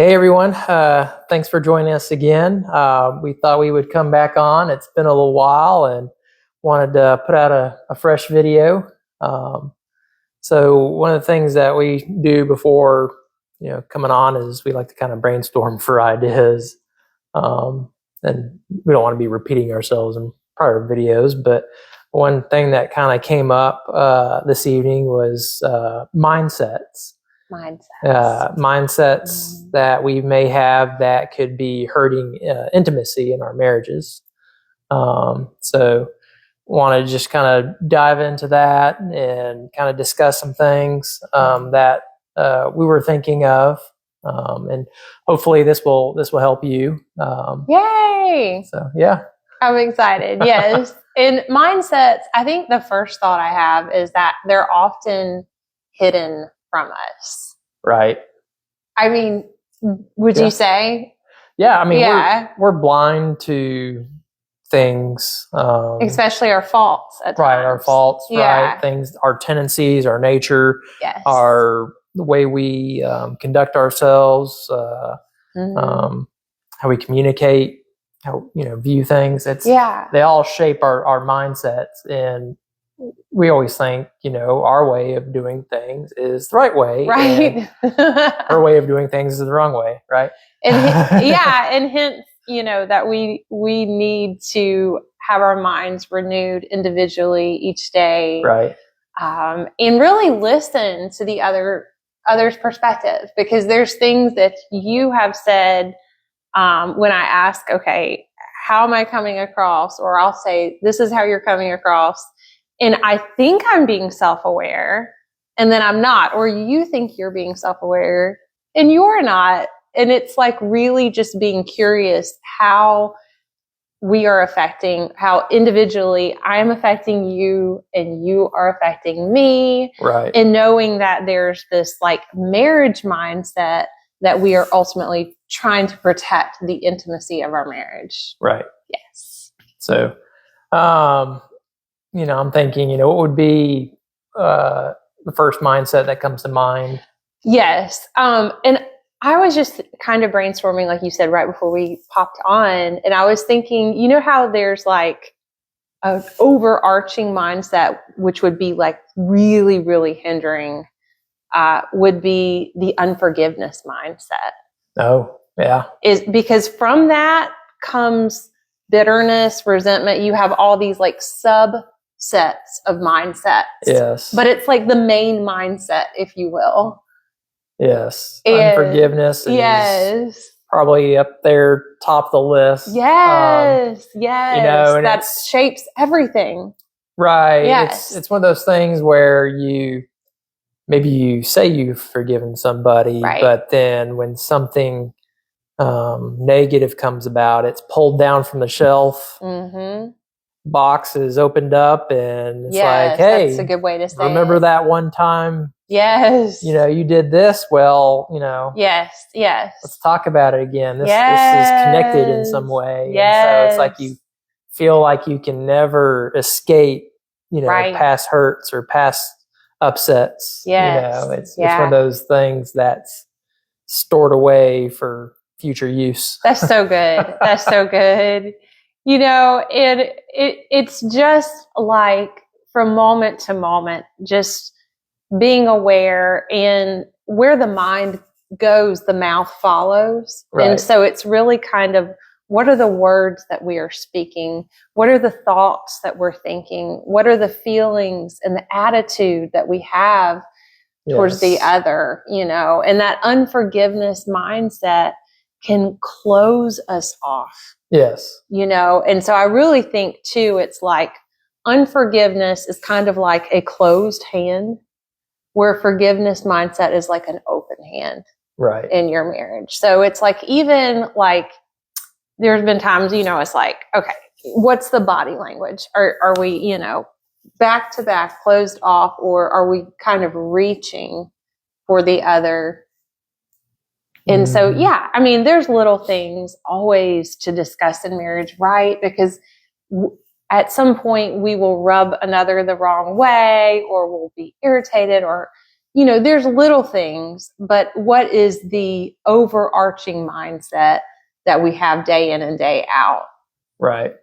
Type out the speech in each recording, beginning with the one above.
Hey everyone, thanks for joining us again. We thought we would come back on. It's been a little while and wanted to put out a fresh video. So one of the things that we do before coming on is we like to kind of brainstorm for ideas. And we don't want to be repeating ourselves in prior videos, but one thing that kind of came up this evening was mindsets. Mindsets that we may have that could be hurting intimacy in our marriages. So want to just kind of dive into that and kind of discuss some things that we were thinking of, and hopefully this will help you. Yay! So yeah, I'm excited. Yes. In mindsets, I think the first thought I have is that they're often hidden from us. Right. I mean, would you say? Yeah. I mean, we're blind to things, especially our faults. At right. times. Our faults. Yeah. Right. Things, our tendencies, our nature, yes. the way we conduct ourselves, how we communicate, how view things. They all shape our mindsets, and we always think, our way of doing things is the right way. Right. Our way of doing things is the wrong way. Right. And and hence, that we need to have our minds renewed individually each day. Right. And really listen to the other's perspective, because there's things that you have said when I ask, okay, how am I coming across? Or I'll say, this is how you're coming across. And I think I'm being self-aware, and then I'm not. Or you think you're being self-aware, and you're not. And it's like really just being curious how we are how individually I'm affecting you and you are affecting me. Right. And knowing that there's this like marriage mindset that we are ultimately trying to protect the intimacy of our marriage. Right. Yes. So, I'm thinking, what would be the first mindset that comes to mind? Yes. And I was just kind of brainstorming, like you said, right before we popped on. And I was thinking, how there's like an overarching mindset, which would be like really, really hindering, would be the unforgiveness mindset. Oh, yeah. Is because from that comes bitterness, resentment. You have all these like subsets of mindsets. Yes. But it's like the main mindset, if you will. Yes. Unforgiveness is probably up there, top of the list. Yes. Yes. And that shapes everything. Right. Yes. It's one of those things where maybe you say you've forgiven somebody, right. But then when something negative comes about, it's pulled down from the shelf. Mm-hmm. Box is opened up, and it's like, hey, that's a good way to say remember that one time? Yes. You did this. Well, Yes. Let's talk about it again. This is connected in some way. Yes. And so it's like you feel like you can never escape, right. past hurts or past upsets. Yes. It's one of those things that's stored away for future use. That's so good. That's so good. It's just like from moment to moment, just being aware, and where the mind goes, the mouth follows. Right. And so it's really kind of, what are the words that we are speaking? What are the thoughts that we're thinking? What are the feelings and the attitude that we have towards the other, and that unforgiveness mindset can close us off. Yes. And so I really think too, it's like unforgiveness is kind of like a closed hand, where forgiveness mindset is like an open hand. Right. In your marriage. So it's like, even like there's been times, it's like, okay, what's the body language? Are we, back to back, closed off, or are we kind of reaching for the other? And so, there's little things always to discuss in marriage, right? Because at some point we will rub another the wrong way, or we'll be irritated, or there's little things, but what is the overarching mindset that we have day in and day out? Right.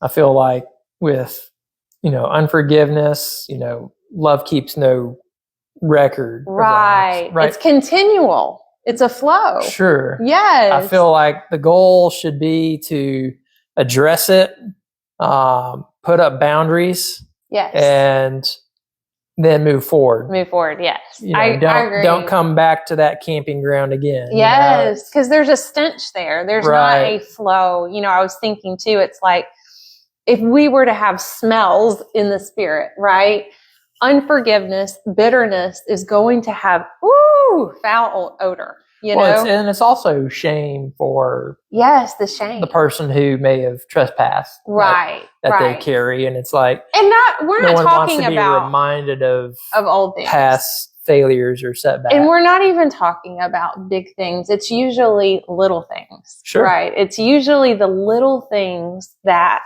I feel like with, unforgiveness, love keeps no record. Right. It's continual. It's a flow. Sure. Yes. I feel like the goal should be to address it, put up boundaries. Yes. And then move forward. Yes. I agree. Don't come back to that camping ground again. Yes, because there's a stench there. There's not a flow. I was thinking too, it's like if we were to have smells in the spirit, right? Unforgiveness, bitterness is going to have foul odor. And it's also shame for the shame, the person who may have trespassed, right? That they carry, and it's like, and we're not talking wants to about be reminded of old things, past failures or setbacks, and we're not even talking about big things. It's usually little things, sure, right? It's usually the little things that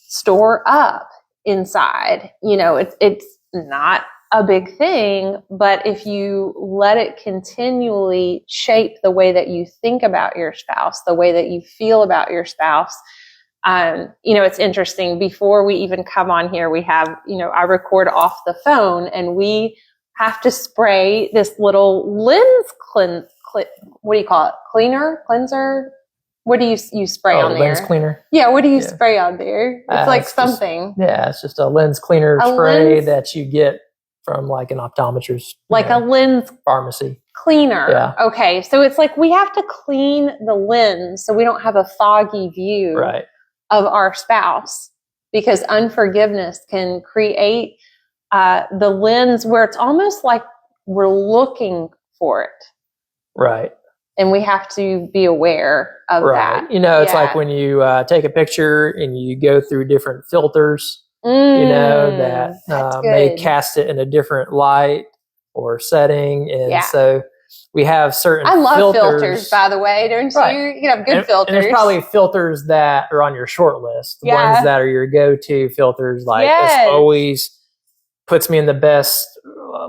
store up inside. It's not a big thing, but if you let it continually shape the way that you think about your spouse, the way that you feel about your spouse, it's interesting. Before we even come on here, we have, I record off the phone, and we have to spray this little lens what do you call it? Cleanser? What do you spray on there? Lens cleaner. Yeah, what do you spray on there? It's like something. It's just a lens cleaner spray that you get from like an optometrist, like a lens pharmacy cleaner. Yeah. Okay, so it's like we have to clean the lens so we don't have a foggy view of our spouse, because unforgiveness can create the lens where it's almost like we're looking for it. Right. And we have to be aware of that. It's like when you take a picture and you go through different filters, that may cast it in a different light or setting. And so we have certain I love filters, by the way, don't you? You have good filters. And there's probably filters that are on your short list. Ones that are your go-to filters, like this always puts me in the best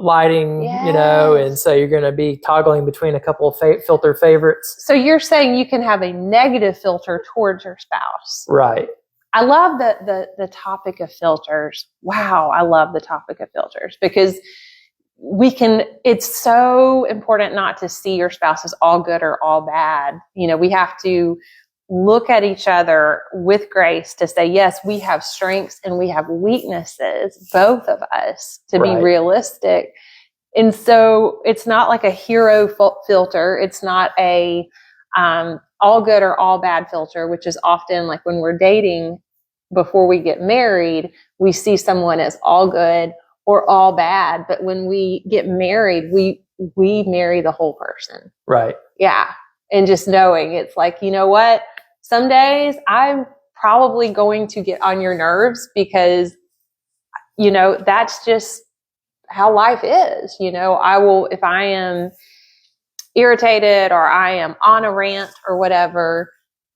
lighting, and so you're going to be toggling between a couple of filter favorites. So you're saying you can have a negative filter towards your spouse. Right. I love the topic of filters. Wow, I love the topic of filters, because it's so important not to see your spouse as all good or all bad. We have to look at each other with grace to say, yes, we have strengths and we have weaknesses, both of us, to be realistic. And so it's not like a hero filter. It's not a all good or all bad filter, which is often like when we're dating before we get married, we see someone as all good or all bad. But when we get married, we marry the whole person. Right. Yeah. And just knowing it's like, you know what? Some days I'm probably going to get on your nerves because, that's just how life is. I will, if I am irritated or I am on a rant or whatever,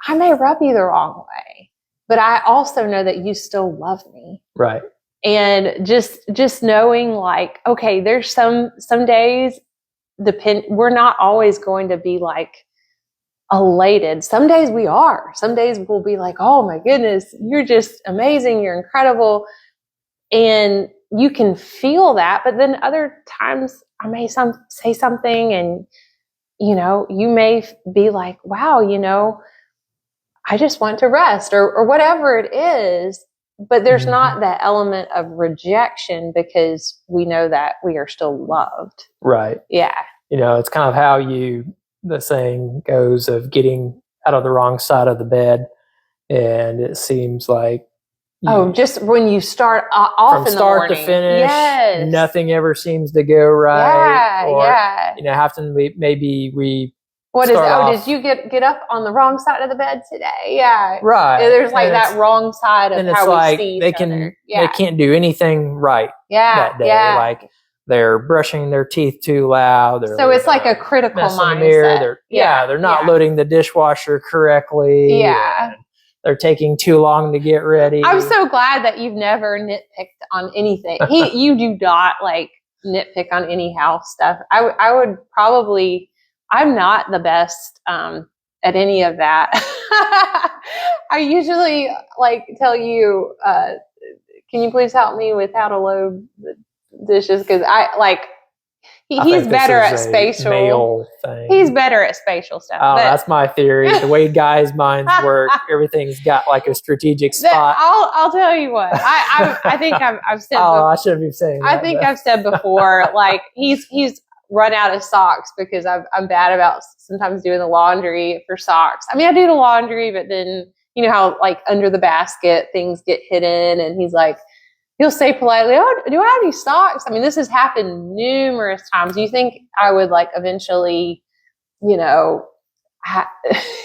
I may rub you the wrong way, but I also know that you still love me. Right. And just knowing like, okay, there's some days we're not always going to be like elated. Some days we are. Some days we'll be like, oh my goodness, you're just amazing. You're incredible. And you can feel that. But then other times I may say something and, you may be like, wow, I just want to rest or whatever it is. But there's not that element of rejection because we know that we are still loved. Right. Yeah. It's kind of how the saying goes of getting out of the wrong side of the bed. And it seems like just when you start off from in start the to finish, nothing ever seems to go right. Often maybe we did you get up on the wrong side of the bed today? Yeah. Right. There's like that wrong side of how we see each other. They can't do anything right that day. Yeah. Like they're brushing their teeth too loud. So it's like a critical mindset. They're not loading the dishwasher correctly. Yeah. They're taking too long to get ready. I'm so glad that you've never nitpicked on anything. You do not like nitpick on any house stuff. I would probably, I'm not the best at any of that. I usually like tell you, can you please help me with how to load the dishes? Because he's better at spatial. Male thing. He's better at spatial stuff. Oh, that's my theory. The way guys' minds work, everything's got like a strategic spot. I'll tell you what. I think I've said. I shouldn't be saying that. I think I've said before. Like he's run out of socks because I'm bad about sometimes doing the laundry for socks. I mean, I do the laundry, but then you know how like under the basket things get hidden, and he's like. He'll say politely, "Oh, do I have any socks?" I mean, this has happened numerous times. You think I would like eventually, you know,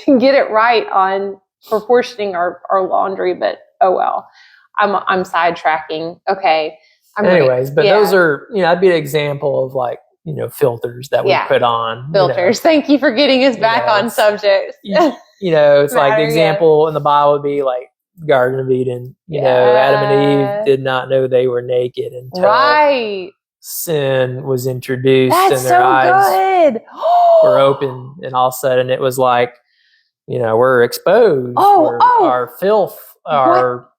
get it right on proportioning our laundry, but oh well. I'm sidetracking. Okay. Anyways, but those are, you know, that'd be an example of like, you know, filters that we put on. Filters. You know. Thank you for getting us back on subjects. You know, it's like the example in the Bible would be like, Garden of Eden, you know, Adam and Eve did not know they were naked until sin was introduced and their eyes were open, and all of a sudden it was like, you know, we're exposed, our filth, our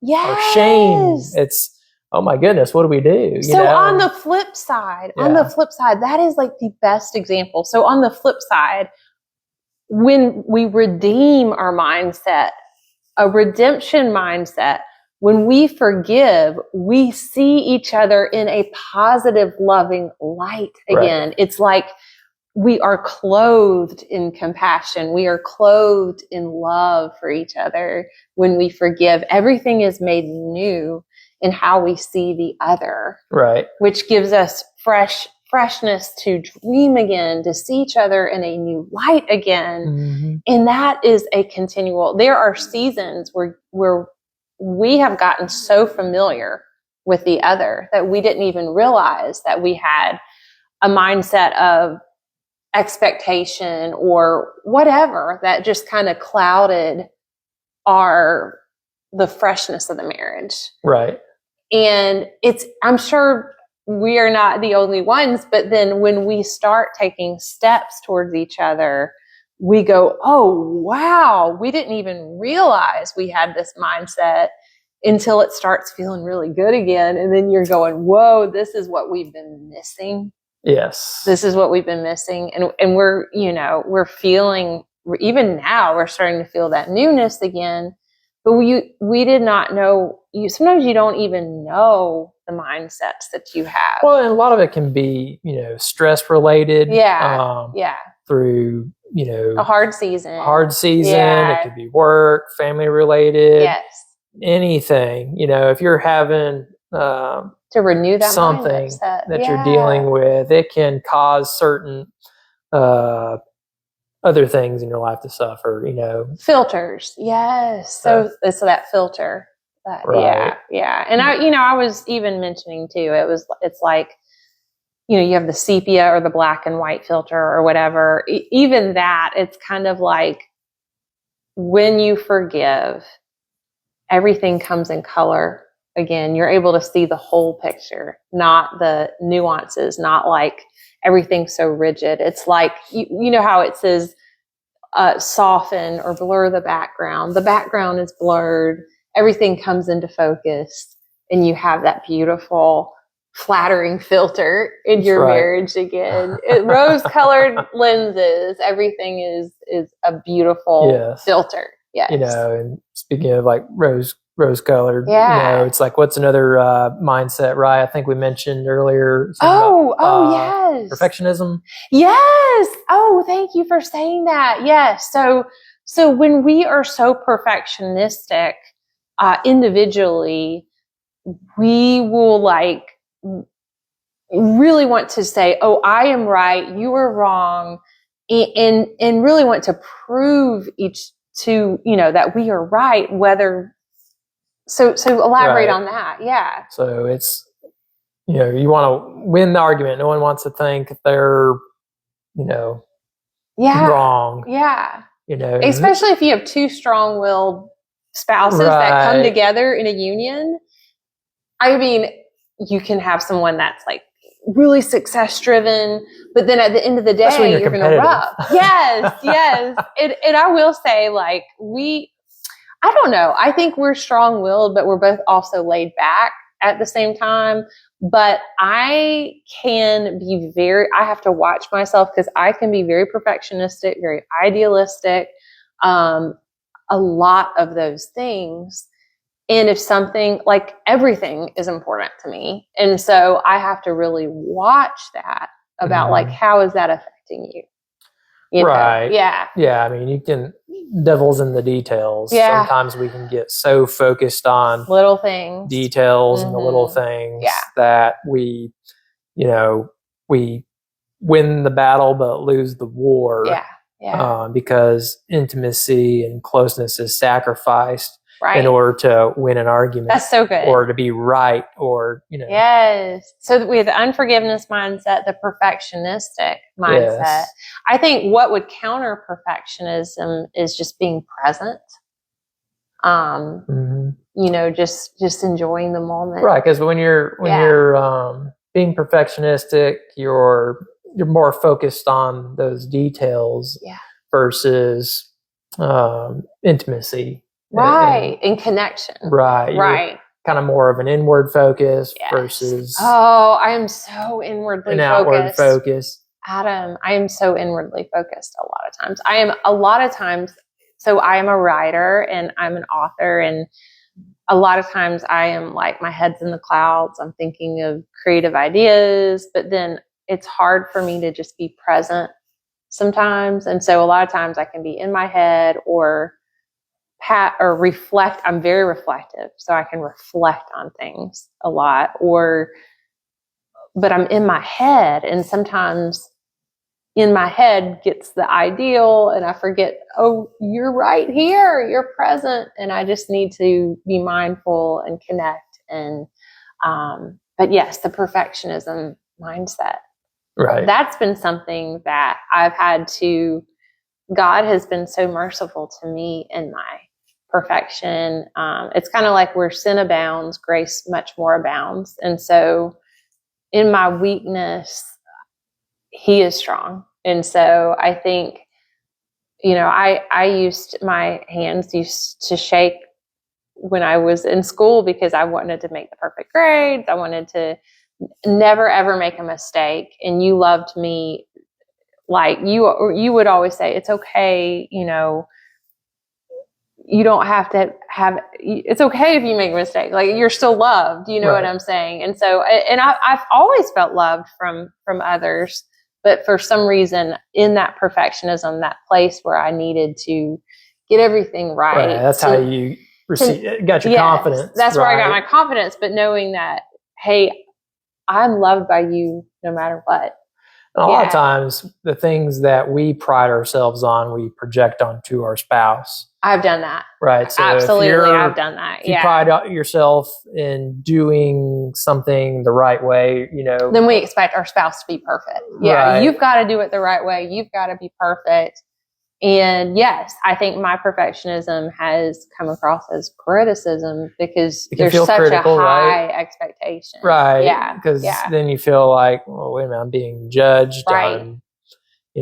shame. It's, oh my goodness, what do we do? You know? On the flip side, that is like the best example. So on the flip side, when we redeem our mindset, a redemption mindset, when we forgive, we see each other in a positive, loving light again. Right. It's like we are clothed in compassion. We are clothed in love for each other. When we forgive, everything is made new in how we see the other. Right. Which gives us freshness to dream again, to see each other in a new light again. Mm-hmm. And that is a continual, there are seasons where we have gotten so familiar with the other that we didn't even realize that we had a mindset of expectation or whatever that just kind of clouded the freshness of the marriage. Right. And I'm sure we are not the only ones, but then when we start taking steps towards each other, we go, oh, wow, we didn't even realize we had this mindset until it starts feeling really good again. And then you're going, whoa, this is what we've been missing. Yes. This is what we've been missing. And we're, you know, we're feeling, even now, we're starting to feel that newness again. But we did not know, sometimes you don't even know the mindsets that you have. Well, and a lot of it can be, you know, stress related. Yeah. Through, you know, a hard season. Yeah. It could be work, family related. Yes. Anything, you know, if you're having to renew that something mindset. That you're dealing with, it can cause certain other things in your life to suffer, you know. Filters. Yes. So that filter. Right. Yeah. And I was even mentioning too, it's like, you know, you have the sepia or the black and white filter or whatever. Even that, it's kind of like when you forgive, everything comes in color. Again, you're able to see the whole picture, not the nuances, not like everything's so rigid. It's like, you know how it says soften or blur the background. The background is blurred. Everything comes into focus and you have that beautiful, flattering filter in your marriage again. Rose-colored lenses. Everything is a beautiful filter. Yes. You know, and speaking of like rose-colored, you know, it's like, what's another mindset, right? I think we mentioned earlier. Yes. Perfectionism. Yes. Oh, thank you for saying that. Yes. So when we are so perfectionistic individually, we will like really want to say, oh, I am right, you are wrong, and really want to prove that we are right, whether so elaborate on that. Yeah. So it's, you know, you want to win the argument. No one wants to think they're, you know, wrong. Yeah. You know, especially if you have two strong-willed spouses that come together in a union. I mean, you can have someone that's like really success driven, but then at the end of the day, you're going to rub. Yes, yes. And I will say, like, I don't know. I think we're strong willed, but we're both also laid back at the same time. But I have to watch myself because I can be very perfectionistic, very idealistic, a lot of those things. And if something, like, everything is important to me. And so I have to really watch that about like, how is that affecting you? You right. know? Yeah. Yeah. I mean, devil's in the details. Yeah. Sometimes we can get so focused on little things, details and the little things that we win the battle, but lose the war. Yeah. Yeah. Because intimacy and closeness is sacrificed right. in order to win an argument. That's so good. Or to be right, or, Yes. So we have the unforgiveness mindset, the perfectionistic mindset. Yes. I think what would counter perfectionism is just being present. Just enjoying the moment. Right. Because when you're being perfectionistic, you're more focused on those details versus intimacy. Right. And connection. Right. Right. Kind of more of an inward focus versus. Oh, I am so inwardly focused. Outward focus. Adam, I am so inwardly focused a lot of times. So I am a writer and I'm an author, and a lot of times I am like, my head's in the clouds. I'm thinking of creative ideas, but then it's hard for me to just be present sometimes. And so a lot of times I can be in my head or reflect. I'm very reflective, so I can reflect on things a lot, but I'm in my head, and sometimes in my head gets the ideal and I forget, oh, you're right here, you're present. And I just need to be mindful and connect. And, but yes, the perfectionism mindset, right. That's been something that God has been so merciful to me in my perfection. It's kind of like where sin abounds, grace much more abounds. And so in my weakness, He is strong. And so I think, my hands used to shake when I was in school because I wanted to make the perfect grades. I wanted to never, ever make a mistake. And you loved me. Like you would always say, it's okay. You don't have to it's okay if you make a mistake. Like, you're still loved, right. What I'm saying? And so, I've always felt loved from others, but for some reason in that perfectionism, that place where I needed to get everything right. That's how you got your confidence. That's where I got my confidence, but knowing that, hey, I'm loved by you no matter what. And a lot of times the things that we pride ourselves on, we project onto our spouse. I've done that. Right. So absolutely. I've done that. If you pride yourself in doing something the right way, then we expect our spouse to be perfect. Yeah. Right. You've got to do it the right way. You've got to be perfect. And yes, I think my perfectionism has come across as criticism because there's such critical, a high right? expectation. Right. Yeah. Because then you feel like, well, wait a minute, I'm being judged. Right.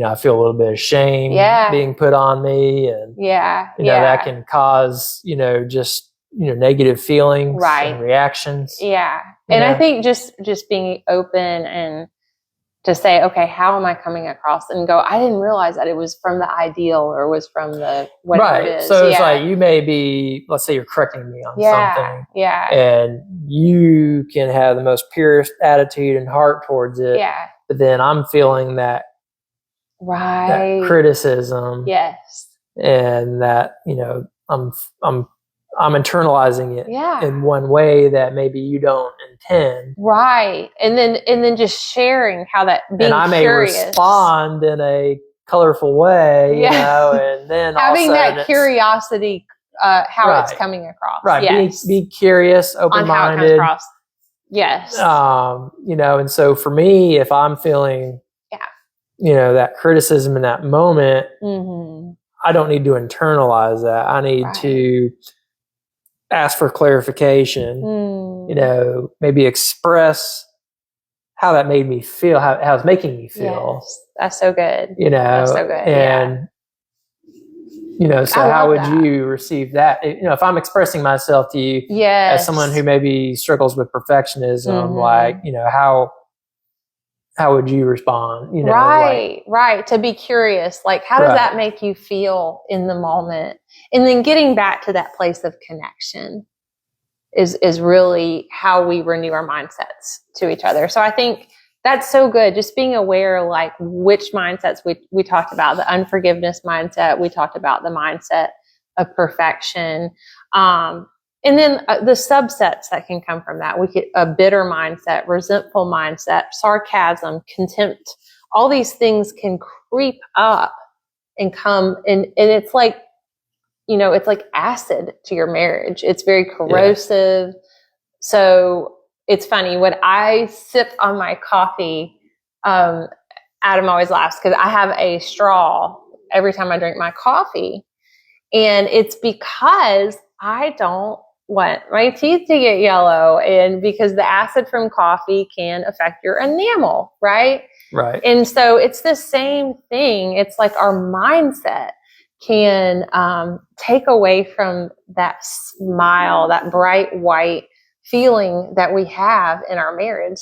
I feel a little bit of shame being put on me. And, that can cause, just, negative feelings and reactions. Yeah. And I think just being open and to say, okay, how am I coming across, and go, I didn't realize that it was from the ideal or was from the whatever it is. So it's like, you may be, let's say you're correcting me on something. Yeah. And you can have the most purest attitude and heart towards it. Yeah. But then I'm feeling that criticism. Yes. And that, I'm internalizing it in one way that maybe you don't intend. Right. And then just sharing how that being and I may curious. Respond in a colorful way, and then having that curiosity, how it's coming across. Right. Yes. Be curious, open-minded. On how it comes across. Yes. And so for me, if I'm feeling, that criticism in that moment, I don't need to internalize that. I need to ask for clarification, maybe express how that made me feel, how it's making me feel. Yes, that's so good. That's so good. And so how would you receive that? If I'm expressing myself to you as someone who maybe struggles with perfectionism, like, how would you respond? Right. To be curious, like, how does that make you feel in the moment? And then getting back to that place of connection is really how we renew our mindsets to each other. So I think that's so good. Just being aware, like, which mindsets we talked about, the unforgiveness mindset. We talked about the mindset of perfection. And then the subsets that can come from that. We get a bitter mindset, resentful mindset, sarcasm, contempt. All these things can creep up and come. And it's like, it's like acid to your marriage. It's very corrosive. Yeah. So it's funny when I sip on my coffee, Adam always laughs because I have a straw every time I drink my coffee. And it's because I don't want my teeth to get yellow, and because the acid from coffee can affect your enamel, right? Right. And so it's the same thing. It's like our mindset can take away from that smile, that bright white feeling that we have in our marriage.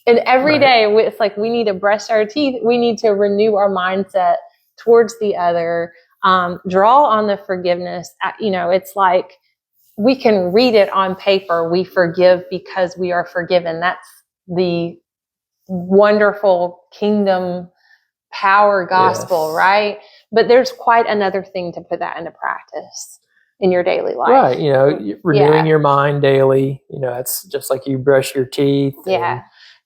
And every day, it's like we need to brush our teeth. We need to renew our mindset towards the other, draw on the forgiveness. It's like we can read it on paper. We forgive because we are forgiven. That's the wonderful kingdom power gospel, right? But there's quite another thing to put that into practice in your daily life. Right. Renewing your mind daily. It's just like you brush your teeth. And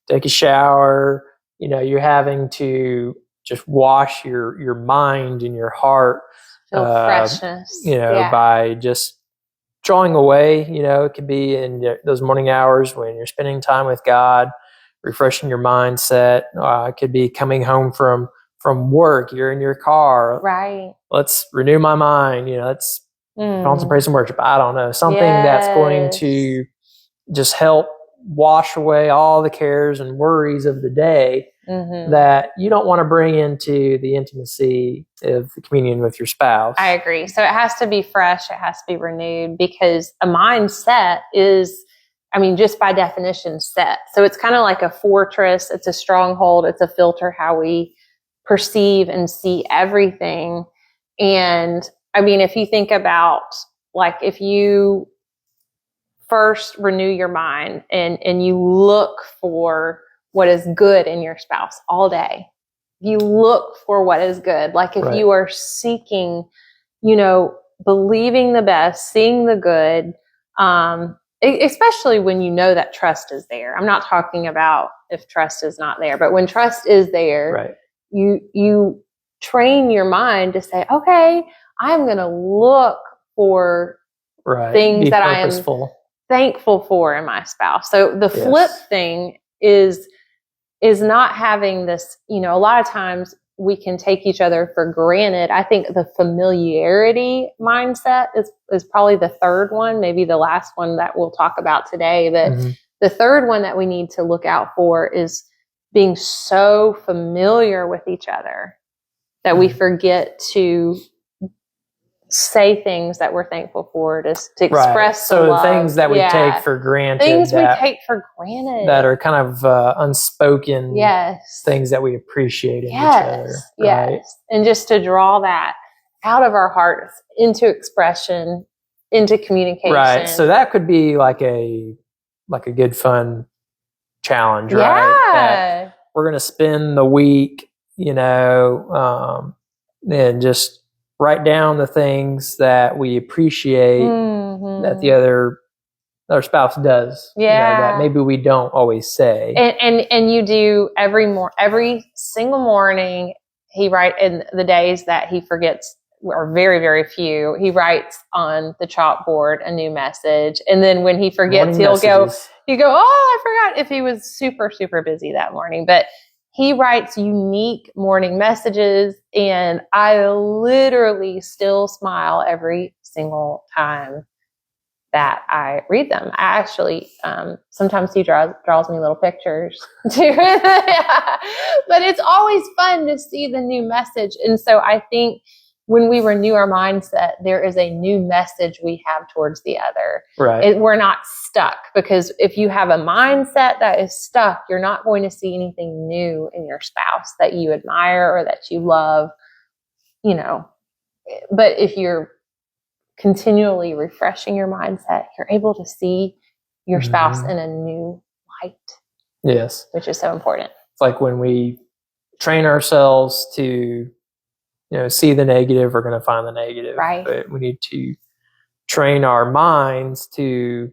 take a shower. You're having to just wash your mind and your heart. Feel freshness. By just drawing away. It could be in those morning hours when you're spending time with God, refreshing your mindset. It could be coming home from work. You're in your car. Right. Let's renew my mind. Let's call some praise and worship. I don't know. Something that's going to just help wash away all the cares and worries of the day that you don't want to bring into the intimacy of the communion with your spouse. I agree. So it has to be fresh. It has to be renewed, because a mindset is, just by definition, set. So it's kind of like a fortress. It's a stronghold. It's a filter how we perceive and see everything. And if you think about, like, if you first renew your mind and you look for what is good in your spouse all day, you look for what is good. Like, if you are seeking, believing the best, seeing the good, especially when that trust is there. I'm not talking about if trust is not there, but when trust is there, you train your mind to say, okay, I'm going to look for things that I am thankful for in my spouse. So the flip thing is not having this, a lot of times we can take each other for granted. I think the familiarity mindset is probably the third one, maybe the last one that we'll talk about today. But the third one that we need to look out for is being so familiar with each other that we forget to say things that we're thankful for, to express the love. Things that we take for granted. That are kind of unspoken things that we appreciate in each other. Yes. And just to draw that out of our hearts into expression, into communication. Right. So that could be like a good fun challenge, right? That we're going to spend the week, and just write down the things that we appreciate that the other spouse does. That maybe we don't always say. And you do every single morning. He writes, in the days that he forgets, or very, very few, he writes on the chalkboard a new message. And then when he forgets, he'll go, oh, I forgot, if he was super, super busy that morning. But he writes unique morning messages, and I literally still smile every single time that I read them. I actually, sometimes he draws me little pictures too. But it's always fun to see the new message. And so I think when we renew our mindset, there is a new message we have towards the other. Right. We're not stuck, because if you have a mindset that is stuck, you're not going to see anything new in your spouse that you admire or that you love, you know. But if you're continually refreshing your mindset, you're able to see your spouse in a new light. Yes. Which is so important. It's like when we train ourselves to, see the negative, we're going to find the negative. Right. But we need to train our minds to,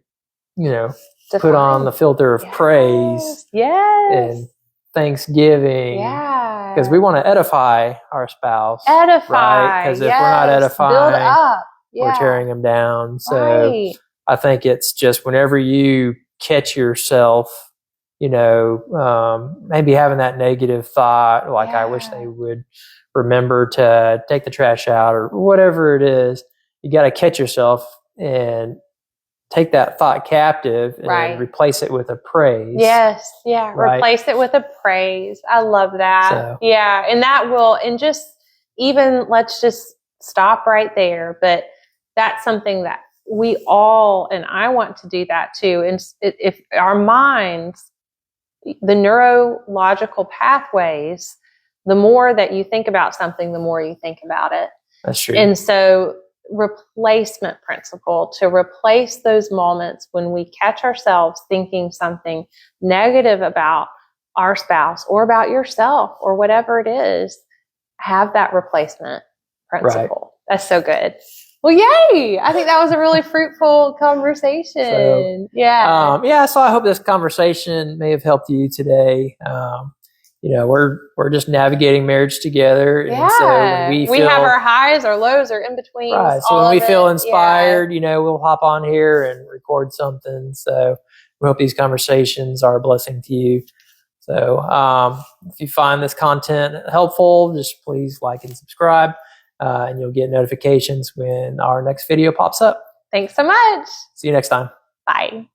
Define. put on the filter of praise and thanksgiving. Yeah. Because we want to edify our spouse. Edify. Right? Because if we're not edifying, build up. We're tearing them down. So I think it's just whenever you catch yourself, maybe having that negative thought, like I wish they would remember to take the trash out or whatever it is, you got to catch yourself and take that thought captive and replace it with a praise. Yes. Yeah. Right? Replace it with a praise. I love that. So. Yeah. And that will, and just even, let's just stop right there. But that's something that we all, and I want to do that too. And if our minds, the neurological pathways, the more that you think about something, the more you think about it. That's true. And so replacement principle, to replace those moments when we catch ourselves thinking something negative about our spouse or about yourself or whatever it is, have that replacement principle. Right. That's so good. Well, yay! I think that was a really fruitful conversation. So, so I hope this conversation may have helped you today. We're just navigating marriage together. Yeah. And so when we have our highs, our lows, our in-betweens. Right. So when we feel inspired, we'll hop on here and record something. So we hope these conversations are a blessing to you. So if you find this content helpful, just please like and subscribe. And you'll get notifications when our next video pops up. Thanks so much. See you next time. Bye.